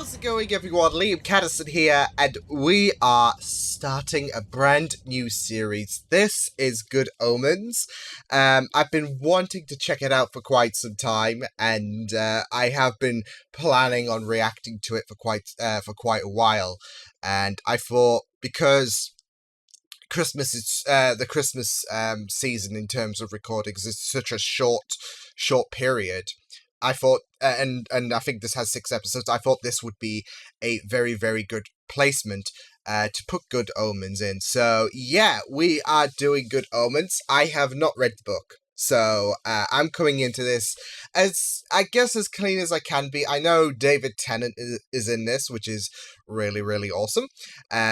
How's it going, everyone? Liam Catterson here, and we are starting a brand new series. This is Good Omens. I've been wanting to check it out for quite some time, and I have been planning on reacting to it for quite a while. And I thought, because Christmas is the Christmas season in terms of recordings is such a short period. I thought, and I think this has 6 episodes, I thought this would be a very, very good placement to put Good Omens in. So, yeah, we are doing Good Omens. I have not read the book, so I'm coming into this as, I guess, as clean as I can be. I know David Tennant is in this, which is really, really awesome,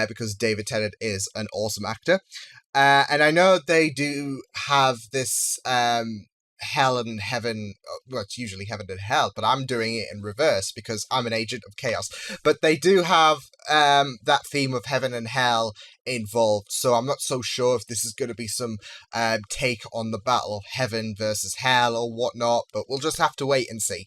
because David Tennant is an awesome actor. And I know they do have this hell and heaven, well, it's usually heaven and hell, but I'm doing it in reverse because I'm an agent of chaos. But they do have that theme of heaven and hell involved, so I'm not so sure if this is going to be some take on the battle of heaven versus hell or whatnot, but we'll just have to wait and see.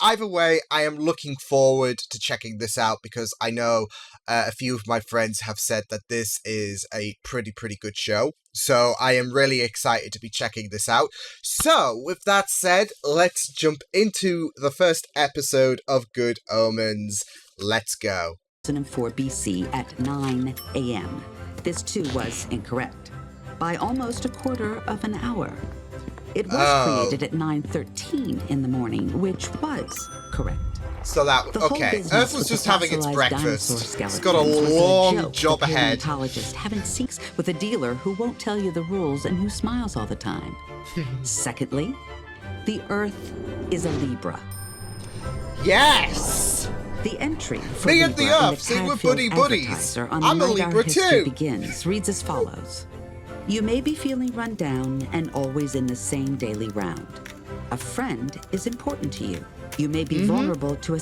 Either way, I am looking forward to checking this out because I know a few of my friends have said that this is a pretty good show. So I am really excited to be checking this out. So, with that said, let's jump into the first episode of Good Omens. Let's go. 2004 BC at 9 a.m. This too was incorrect by almost a quarter of an hour. It was created at 9:13 in the morning, which was correct. So that, okay, Earth was just having its breakfast. It's got a long job ahead. Having sex with a dealer who won't tell you the rules and who smiles all the time. Secondly, the Earth is a Libra. Yes! The entry for Me Libra and the Earth, see, we're buddies. I'm a Libra too. Begins reads as follows. You may be feeling run down and always in the same daily round. A friend is important to you. You may be vulnerable to a...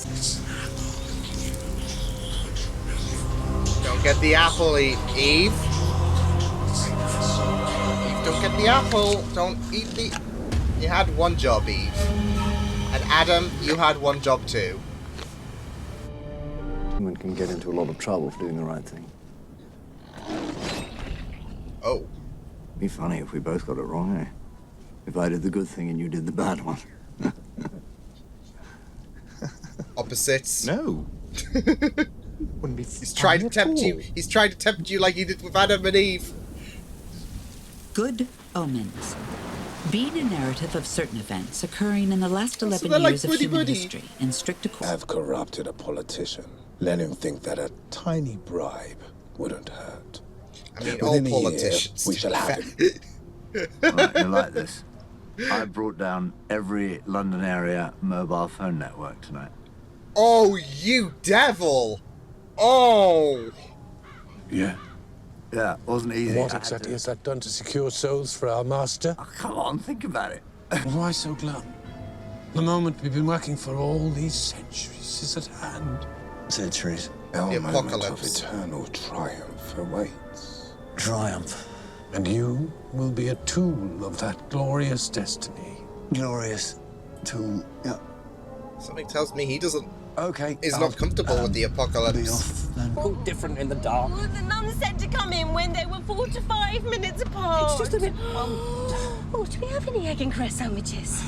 Don't get the apple, Eve. Eve, don't get the apple. Don't eat the... You had one job, Eve. And Adam, you had one job too. Someone can get into a lot of trouble for doing the right thing. Oh. Be funny if we both got it wrong, eh? If I did the good thing and you did the bad one. Opposites. No. Wouldn't be. He's trying to tempt you. He's trying to tempt you like he did with Adam and Eve. Good Omens. Being a narrative of certain events occurring in the last 11 they're like years of human history in strict accord. I've corrupted a politician. Let him think that a tiny bribe wouldn't hurt. I mean, Within all a politicians. year, we shall have him. Right, you like this? I brought down every London area mobile phone network tonight. Oh, you devil! Oh! Yeah. Yeah, wasn't easy. What exactly has that done to secure souls for our master? Oh, come on, think about it. Why so glum? The moment we've been working for all these centuries is at hand. Centuries. Our moment of apocalypse. eternal triumph awaits. Triumph. And you will be a tool of that glorious destiny. Glorious tool. Yeah. Something tells me he doesn't... Okay. is not comfortable with the Be apocalypse. off then. All different in the dark. Oh, the nuns said to come in when they were 4 to 5 minutes apart. It's just a bit. Oh, do we have any egg and cress sandwiches?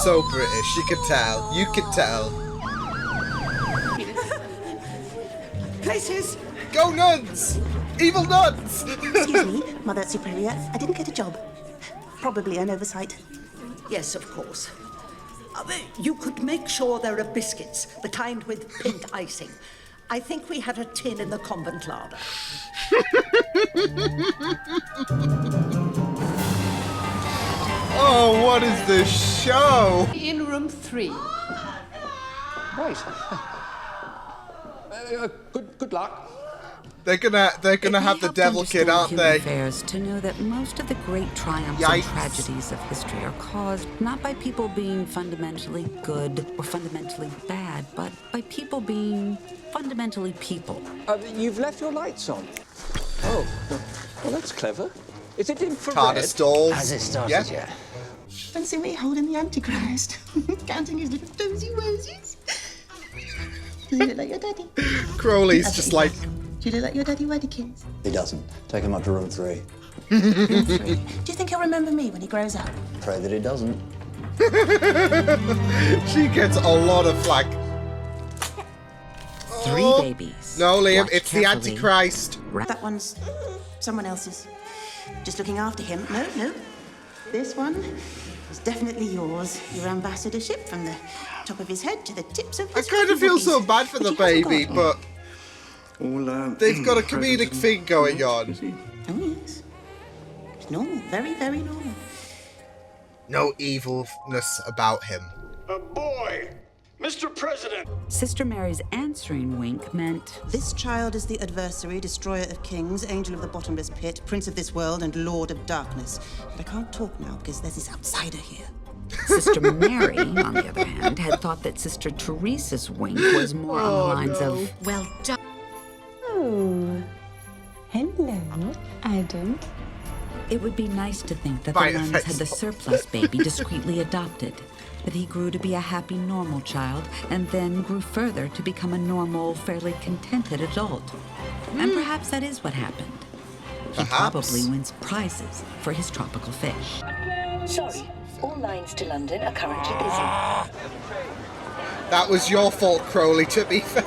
So British, you can tell. You can tell. Places. Go nuns! Evil nuns! Excuse me, Mother Superior. I didn't get a job. Probably an oversight. Yes, of course. You could make sure there are biscuits, the kind with pink icing. I think we had a tin in the convent larder. Oh, what is this show? In room 3. Right. Good luck. They're gonna have the devil kid, aren't they? Affairs to know that most of the great triumphs Yikes. and tragedies of history are caused not by people being fundamentally good or fundamentally bad, but by people being fundamentally people. You've left your lights on. Oh, well, that's clever. Is it infrared? TARDIS stalls. Has it started Yeah. yet? Fancy me holding the Antichrist, counting his little dozy wosies. Does he look like your daddy? Crowley's just like... Do you look like your daddy Waddykins? He doesn't. Take him up to room 3. Room 3. Do you think he'll remember me when he grows up? Pray that he doesn't. She gets a lot of flack. 3 babies. No, Liam, Watch it's the carefully. Antichrist. That one's someone else's. Just looking after him. No. This one is definitely yours. Your ambassadorship from the top of his head to the tips of his... I kind of feel so bad for the baby, but they've got a comedic thing going on. Oh, yes. It's normal. Very, very normal. No evilness about him. A boy! Mr. President! Sister Mary's answering wink meant... This child is the adversary, destroyer of kings, angel of the bottomless pit, prince of this world, and lord of darkness. But I can't talk now because there's this outsider here. Sister Mary, on the other hand, had thought that Sister Teresa's wink was more on the lines of... Well done. Oh, hello, Adam. It would be nice to think that By the nuns effect. had the surplus baby discreetly adopted. That he grew to be a happy, normal child, and then grew further to become a normal, fairly contented adult. And perhaps that is what happened. He probably wins prizes for his tropical fish. Sorry, all lines to London are currently busy. That was your fault, Crowley, to be fair.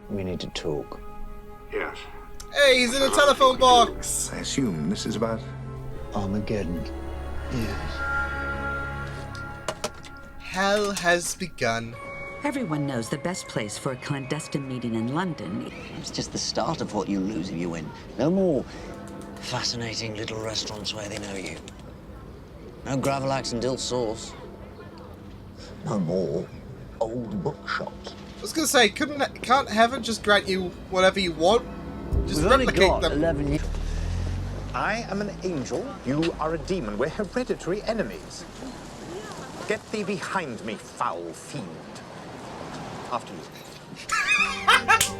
We need to talk. Yes. Hey, he's in a telephone box. I assume this is about... Armageddon. Yes. Hell has begun. Everyone knows the best place for a clandestine meeting in London. It's just the start of what you lose if you win. No more fascinating little restaurants where they know you. No gravlax and dill sauce. No more old bookshops. I was gonna say, can't heaven just grant you whatever you want? Just We've only replicate got them. 11 years. I am an angel, you are a demon. We're hereditary enemies. Get thee behind me, foul fiend. After you.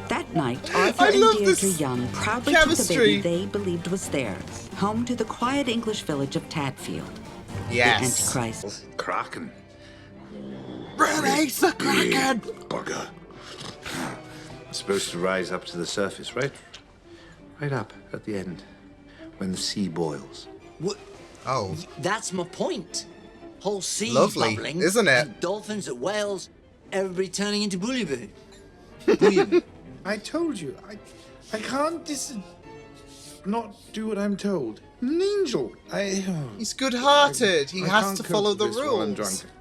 That night, Arthur I and love Deirdre this Young proudly took the chemistry. baby they believed was theirs, home to the quiet English village of Tadfield. Yes. The Antichrist. Kraken. Release the Kraken! Bugger. It's supposed to rise up to the surface, right? Right up at the end, when the sea boils. What? Oh. That's my point. Whole sea Lovely, bubbling, isn't it? and dolphins at whales, everybody turning into bullyboo. I told you, I can't not do what I'm told. I'm an angel. He's good-hearted. He I has can't to cope follow with the this while I'm rules. drunk.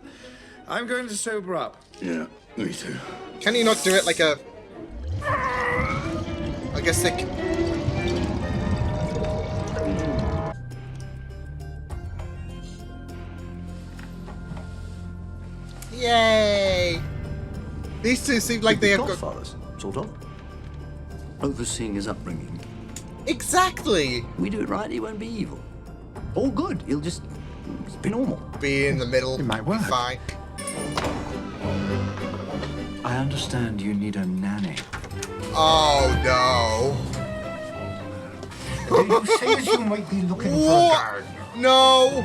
I'm going to sober up. Yeah, me too. Can you not do it like a... I guess they... Yay! These two seem like they have got... Godfathers, sort of. Overseeing his upbringing. Exactly! We do it right, he won't be evil. All good. He'll just be normal. Be in the middle. It might work. Fine. I understand you need a nanny. Oh, no. Did you say that you might be looking for a What? gardener? No!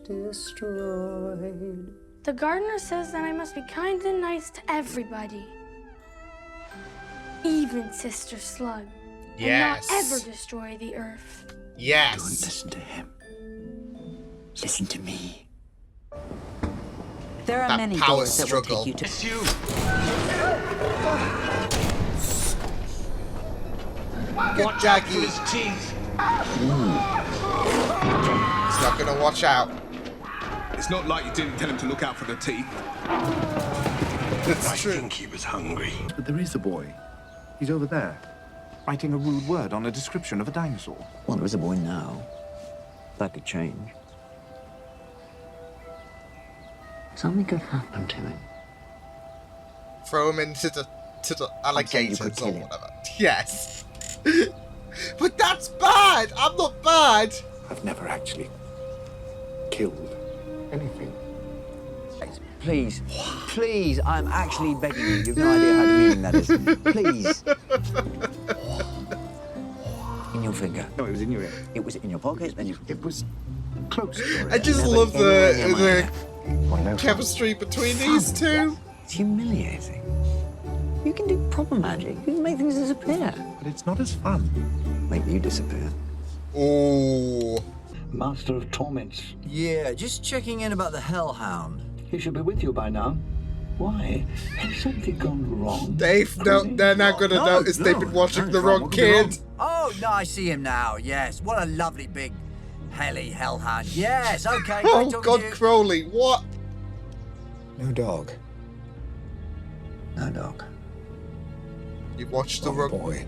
Destroyed. The gardener says that I must be kind and nice to everybody. Even Sister Slug. Yes. And not ever destroy the earth. Yes. Don't listen to him. Listen to me. There are That many power doors that will struggle. take you to... It's you! Good Jackie. His teeth! He's not gonna watch out. It's not like you didn't tell him to look out for the teeth. That's I true. think he was hungry. But there is a boy. He's over there, writing a rude word on a description of a dinosaur. Well, there is a boy now. That could change. Something could happen to him. Throw him into the alligators could or kill him. whatever. Yes. But that's bad! I'm not bad! I've never actually killed anything. Please, please, I'm actually begging you. You've no idea how demeaning that is. Please. In your finger. No, it was in your ear. It was in your pocket, then you... It was close to it. I just love the chemistry between these two. It's humiliating. You can do proper magic. You can make things disappear. But it's not as fun. Make you disappear. Oh. Master of Torments. Yeah, just checking in about the Hellhound. He should be with you by now. Why? Has something gone wrong? Dave, no, they're not gonna notice they've been watching the wrong kid. Oh, no, I see him now. Yes, what a lovely big hellhound. Yes, okay. Oh, God, Crowley, what? No dog. No dog. You watched the wrong boy.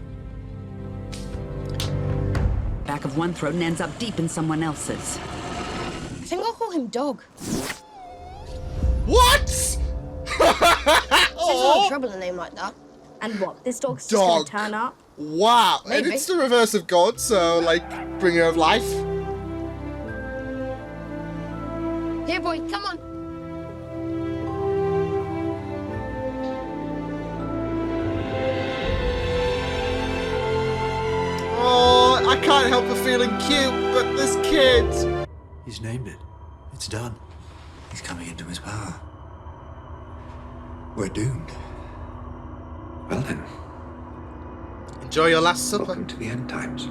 Back of one throat and ends up deep in someone else's. I think I'll call him Dog. What? There's a lot of trouble in a name like that. And what? This dog's just gonna turn up? Wow. Maybe. And it's the reverse of God, so, like, bringer of life. Here, boy, come on. Oh, I can't help but feeling cute, but this kid. He's named it. It's done. He's coming into his power. We're doomed. Well then. Enjoy your last supper. Welcome to the end times.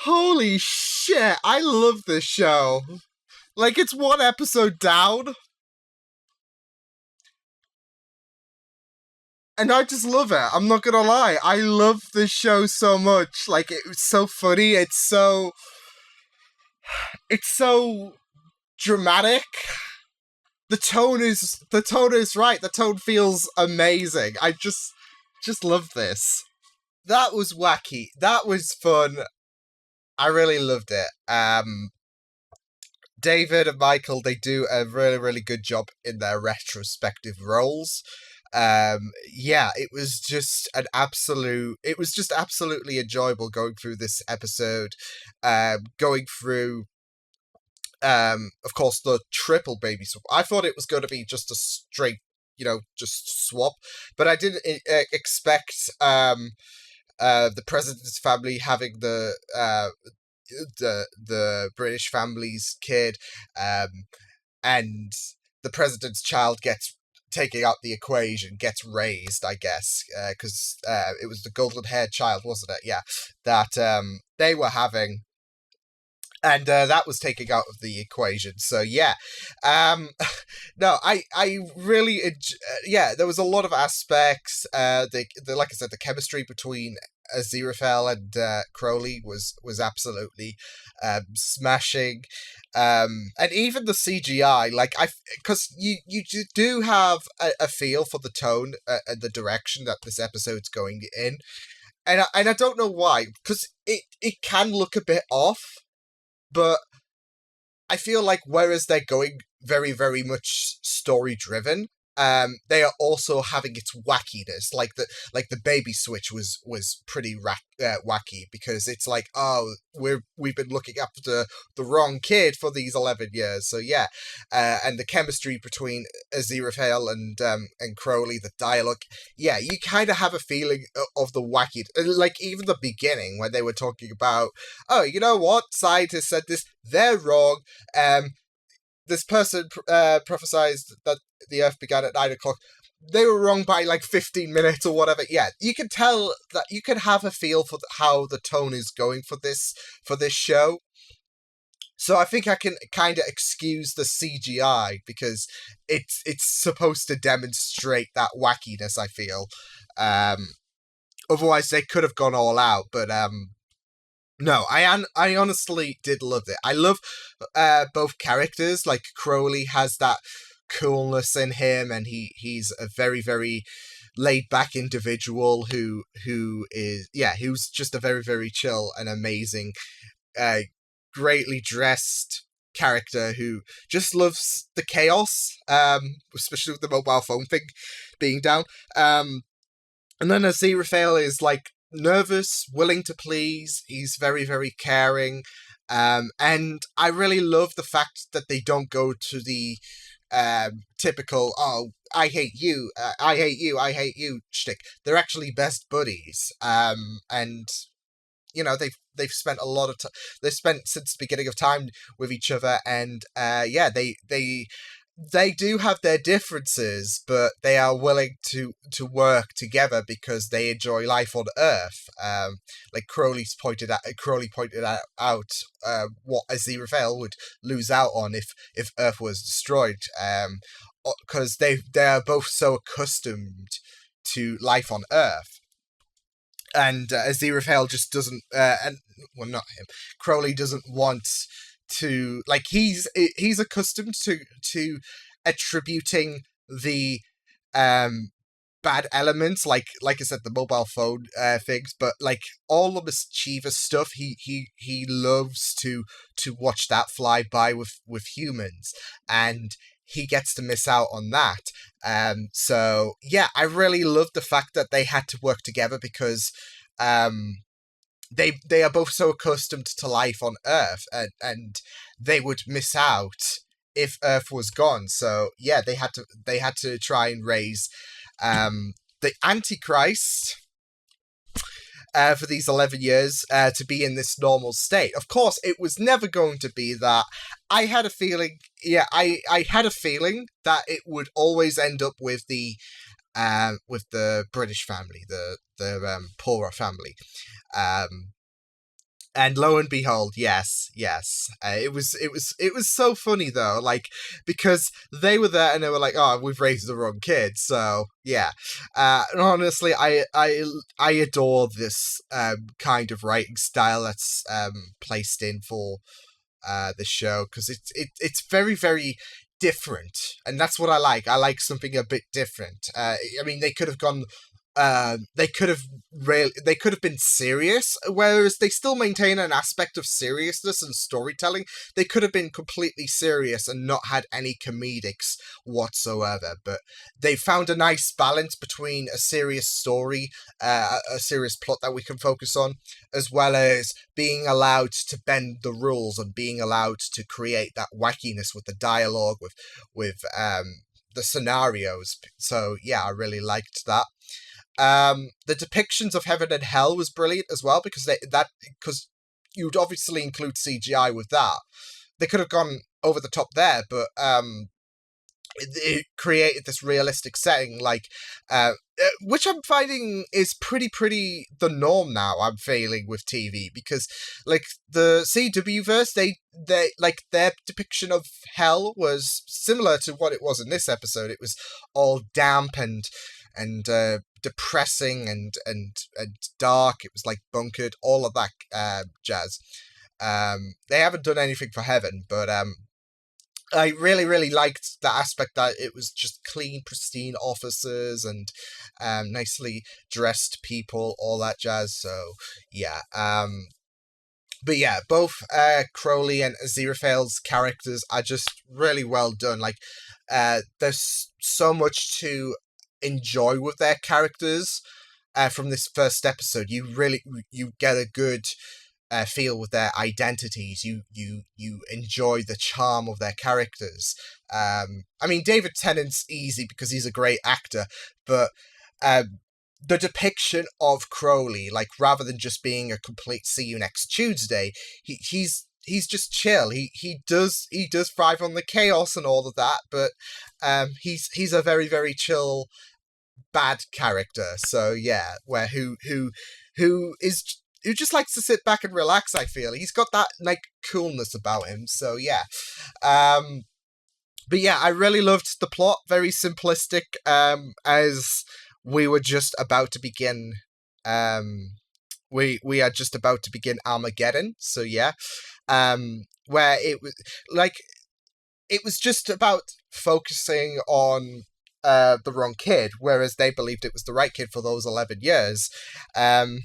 Holy shit, I love this show. Like, it's one episode down. And I just love it. I'm not gonna lie. I love this show so much. Like, it's so funny. It's so dramatic. The tone is right. The tone feels amazing. I just love this. That was wacky. That was fun. I really loved it. David and Michael, they do a really, really good job in their retrospective roles. Yeah, it was just absolutely enjoyable going through this episode, going through, of course, the triple baby swap. I thought it was going to be just a straight, just swap, but I didn't expect, the president's family having the British family's kid, and the president's child gets taking out the equation, gets raised, I guess, because it was the golden-haired child, wasn't it? Yeah, that they were having, and that was taking out of the equation. So yeah, no, I really, yeah, there was a lot of aspects. The like I said, the chemistry between Aziraphale and Crowley was absolutely smashing, and even the CGI, like because you do have a feel for the tone and the direction that this episode's going in, and I don't know why, because it can look a bit off, but I feel like whereas they're going very, very much story driven, they are also having its wackiness. Like the baby switch was pretty wacky, because it's like, oh, we've been looking after the wrong kid for these 11 years. So yeah, and the chemistry between Aziraphale and Crowley, the dialogue, yeah, you kind of have a feeling of the wacky, like even the beginning when they were talking about, oh, you know what, scientists said this, they're wrong. This person prophesied that the Earth began at 9 o'clock. They were wrong by like 15 minutes or whatever. Yeah, you can tell that, you can have a feel for how the tone is going for this show. So I think I can kind of excuse the CGI, because it's supposed to demonstrate that wackiness, I feel. Otherwise, they could have gone all out, but no, I honestly did love it. I love both characters. Like, Crowley has that coolness in him, and he's a very, very laid back individual who's just a very, very chill and amazing, greatly dressed character who just loves the chaos, especially with the mobile phone thing being down. And then Aziraphale is like nervous, willing to please. He's very, very caring, and I really love the fact that they don't go to the typical, oh, I hate you, I hate you, I hate you shtick. They're actually best buddies. And you know, they've spent a lot of time. They've spent since the beginning of time with each other, and yeah, they do have their differences, but they are willing to work together because they enjoy life on Earth. Like Crowley pointed out what Aziraphale would lose out on if Earth was destroyed. Because they are both so accustomed to life on Earth. And Aziraphale just doesn't, not him. Crowley doesn't want to, like, he's accustomed to attributing the bad elements, like I said, the mobile phone things, but like all the mischievous stuff, he loves to watch that fly by with humans, and he gets to miss out on that. So yeah, I really love the fact that they had to work together because they are both so accustomed to life on Earth, and they would miss out if Earth was gone. So yeah, they had to try and raise the Antichrist for these 11 years to be in this normal state. Of course, it was never going to be that. I had a feeling, I had a feeling that it would always end up with the British family, the poorer family. And lo and behold, yes. It was so funny though, like, because they were there and they were like, "Oh, we've raised the wrong kid." So yeah, and honestly, I adore this kind of writing style that's placed in for the show, because it's very, very different, and that's what I like. I like something a bit different. I mean, they could have gone. They could have been serious, whereas they still maintain an aspect of seriousness and storytelling. They could have been completely serious and not had any comedics whatsoever, but they found a nice balance between a serious story, a serious plot that we can focus on, as well as being allowed to bend the rules and being allowed to create that wackiness with the dialogue, with the scenarios. So yeah, I really liked that. The depictions of heaven and hell was brilliant as well, because because you'd obviously include CGI with that. They could have gone over the top there, but it created this realistic setting, like which I'm finding is pretty the norm now. I'm feeling with TV, because like the CW verse, they like their depiction of hell was similar to what it was in this episode. It was all damp and depressing and dark. It was like bunkered, all of that jazz. They haven't done anything for heaven, but I really liked that aspect, that it was just clean, pristine offices and nicely dressed people, all that jazz. So yeah, but yeah, both Crowley and Aziraphale's characters are just really well done. Like, there's so much to enjoy with their characters from this first episode. You get a good feel with their identities. You enjoy the charm of their characters. I mean, David Tennant's easy because he's a great actor, but the depiction of Crowley, like, rather than just being a complete see you next Tuesday, he's just chill. He does thrive on the chaos and all of that, but he's a very, very chill bad character. So yeah, where who just likes to sit back and relax. I feel he's got that like coolness about him. So yeah, but yeah, I really loved the plot. Very simplistic. As we were just about to begin, we are just about to begin Armageddon. So yeah, where it was like, it was just about focusing on the wrong kid, whereas they believed it was the right kid for those 11 years. And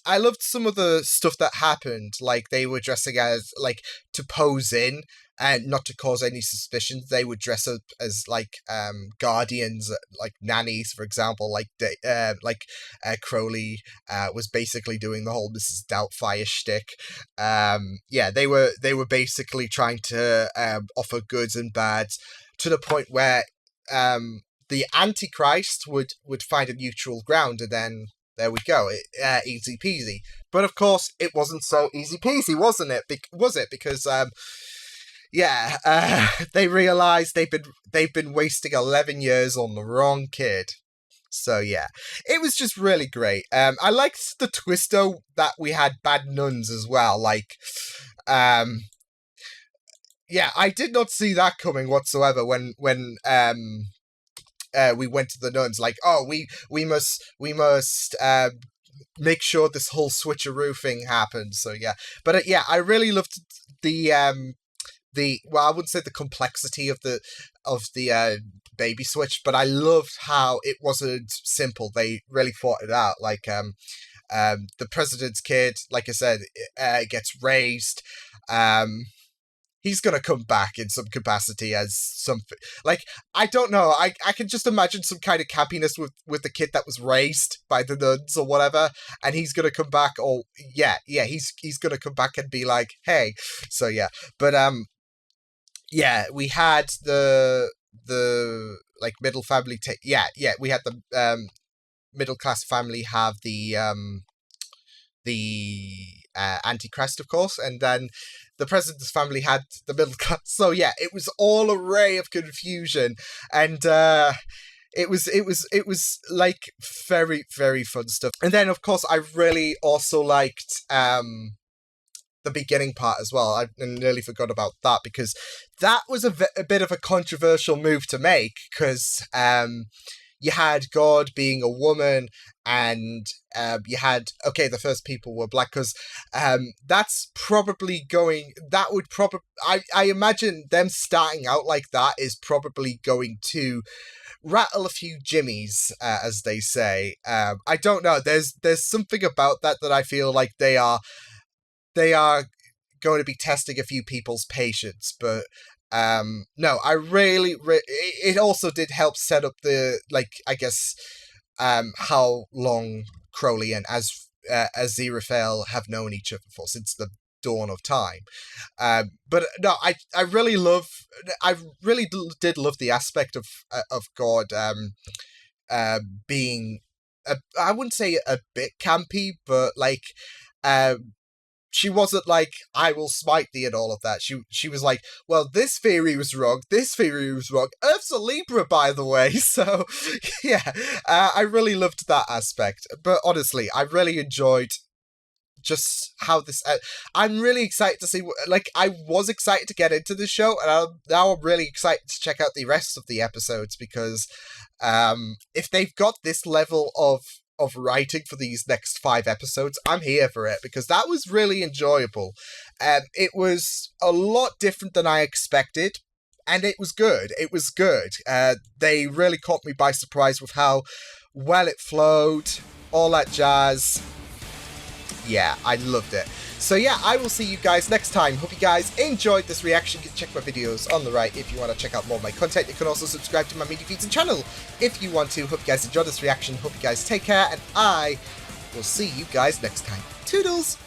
I loved some of the stuff that happened, like they were dressing as, like, to pose in and not to cause any suspicions. They would dress up as like guardians, like nannies, for example. Like Crowley was basically doing the whole Mrs. Doubtfire shtick. Yeah, they were basically trying to offer goods and bads, to the point where the Antichrist would find a neutral ground, and then there we go, easy peasy. But of course, it wasn't so easy peasy, wasn't it? Was it? Because they realized they've been wasting 11 years on the wrong kid. So yeah, it was just really great. I liked the twist though that we had bad nuns as well. Like, yeah, I did not see that coming whatsoever when we went to the nuns. Like, oh, we must make sure this whole switcheroo thing happens. So yeah, but yeah, I really loved the well, I wouldn't say the complexity of the baby switch, but I loved how it wasn't simple. They really thought it out. Like the president's kid, like I said, gets raised. He's gonna come back in some capacity as something. Like, I don't know. I can just imagine some kind of campiness with the kid that was raised by the nuns or whatever, and he's gonna come back. Or yeah, he's gonna come back and be like, hey. So yeah, but yeah, we had the like middle family we had the middle class family have the Antichrist, of course, and then the president's family had the middle class. So yeah, it was all array of confusion, and it was like very, very fun stuff. And then of course I really also liked the beginning part as well. I nearly forgot about that, because that was a bit of a controversial move to make, because you had God being a woman, and you had, okay, the first people were black, because that's probably going, that would probably, I imagine them starting out like that is probably going to rattle a few jimmies, as they say. I don't know, there's something about that I feel like they are going to be testing a few people's patience, but no, I really, it also did help set up the, like, I guess, how long Crowley and Aziraphale have known each other for, since the dawn of time. But no, I really did love the aspect of God being, I wouldn't say a bit campy, but like, she wasn't like, I will smite thee and all of that. She was like, well, this theory was wrong, this theory was wrong. Earth's a Libra, by the way. So, yeah, I really loved that aspect. But honestly, I really enjoyed just how this... I'm really excited to see... Like, I was excited to get into the show, and now I'm really excited to check out the rest of the episodes, because if they've got this level of writing for these next 5 episodes, I'm here for it, because that was really enjoyable. It was a lot different than I expected, and it was good. It was good. They really caught me by surprise with how well it flowed, all that jazz. Yeah, I loved it. So yeah, I will see you guys next time. Hope you guys enjoyed this reaction. You can check my videos on the right if you want to check out more of my content. You can also subscribe to my media feeds and channel if you want to. Hope you guys enjoyed this reaction. Hope you guys take care, and I will see you guys next time. Toodles!